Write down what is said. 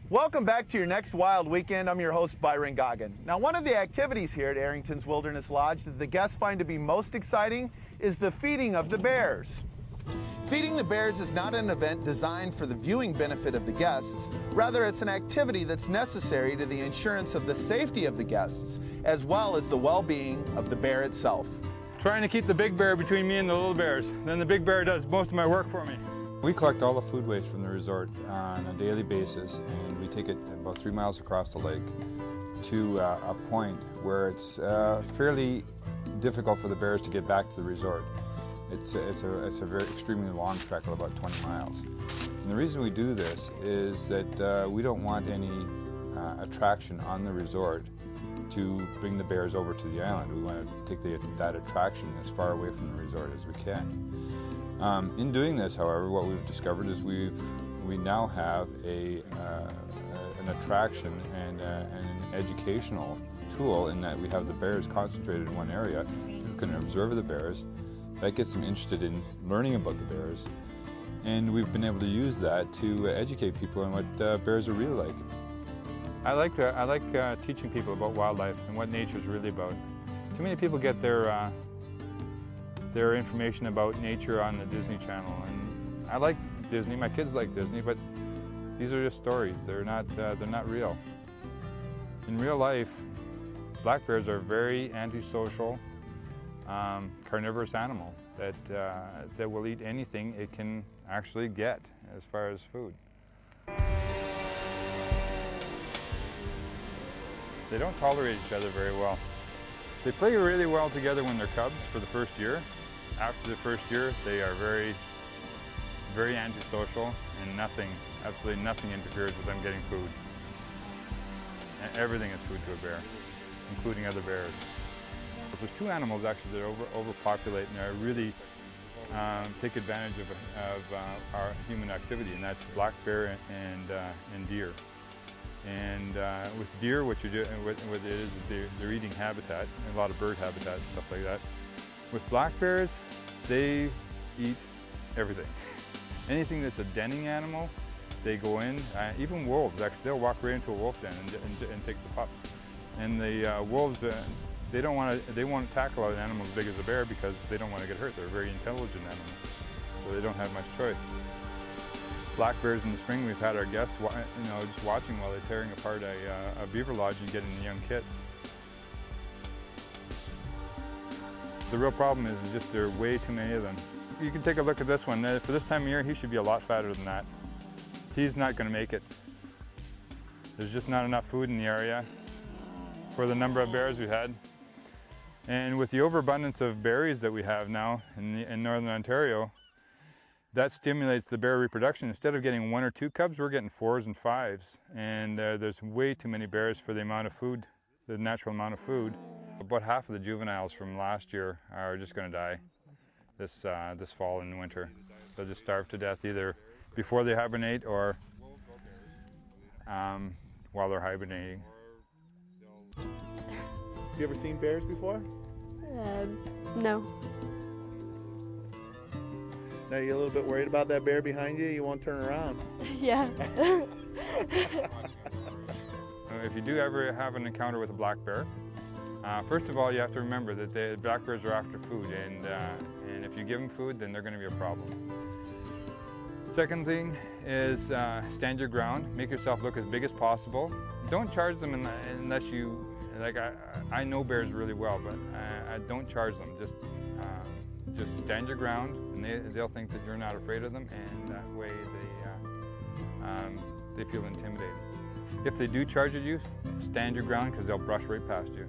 Welcome back to your next wild weekend. I'm your host, Byron Goggin. Now, one of the activities here at Erringtons Lodge that the guests find to be most exciting is the feeding of the bears. Feeding the bears is not an event designed for the viewing benefit of the guests. Rather, it's an activity that's necessary to the insurance of the safety of the guests, as well as the well-being of the bear itself. Trying to keep the big bear between me and the little bears. Then the big bear does most of my work for me. We collect all the food waste from the resort on a daily basis, and we take it about 3 miles across the lake to a point where it's fairly difficult for the bears to get back to the resort. It's a very extremely long trek of about 20 miles. And the reason we do this is that we don't want any attraction on the resort to bring the bears over to the island. We want to take that attraction as far away from the resort as we can. In doing this, however, what we've discovered is we now have an attraction and an educational tool in that we have the bears concentrated in one area. People can observe the bears. That gets them interested in learning about the bears, and we've been able to use that to educate people on what bears are really like. I like teaching people about wildlife and what nature is really about. Too many people get their information about nature on the Disney Channel, and I like Disney. My kids like Disney, but these are just stories. They're not real. In real life, black bears are very antisocial, carnivorous animal that will eat anything it can actually get as far as food. They don't tolerate each other very well. They play really well together when they're cubs for the first year. After the first year, they are very, very antisocial, and absolutely nothing interferes with them getting food. And everything is food to a bear, including other bears. There's two animals actually that overpopulate and really take advantage of our human activity, and that's black bear and deer. And with deer, what it is they're eating habitat, a lot of bird habitat and stuff like that. With black bears, they eat everything. Anything that's a denning animal, they go in. Even wolves, actually, they'll walk right into a wolf den and take the pups. And the wolves, they won't tackle an animal as big as a bear because they don't want to get hurt. They're very intelligent animals, so they don't have much choice. Black bears in the spring, we've had our guests, just watching while they're tearing apart a beaver lodge and getting the young kits. The real problem is just there are way too many of them. You can take a look at this one. For this time of year, he should be a lot fatter than that. He's not going to make it. There's just not enough food in the area for the number of bears we had. And with the overabundance of berries that we have now in northern Ontario, that stimulates the bear reproduction. Instead of getting 1 or 2 cubs, we're getting 4s and 5s. And there's way too many bears for the amount of food, the natural amount of food. About half of the juveniles from last year are just going to die this fall and winter. They'll just starve to death either before they hibernate or while they're hibernating. Have you ever seen bears before? No. Now you're a little bit worried about that bear behind you? You won't turn around. Yeah. If you do ever have an encounter with a black bear, first of all, you have to remember that the black bears are after food, and if you give them food, then they're going to be a problem. Second thing is stand your ground. Make yourself look as big as possible. Don't charge them unless you, I know bears really well, but I don't charge them. Just stand your ground, and they'll think that you're not afraid of them, and that way they feel intimidated. If they do charge at you, stand your ground because they'll brush right past you.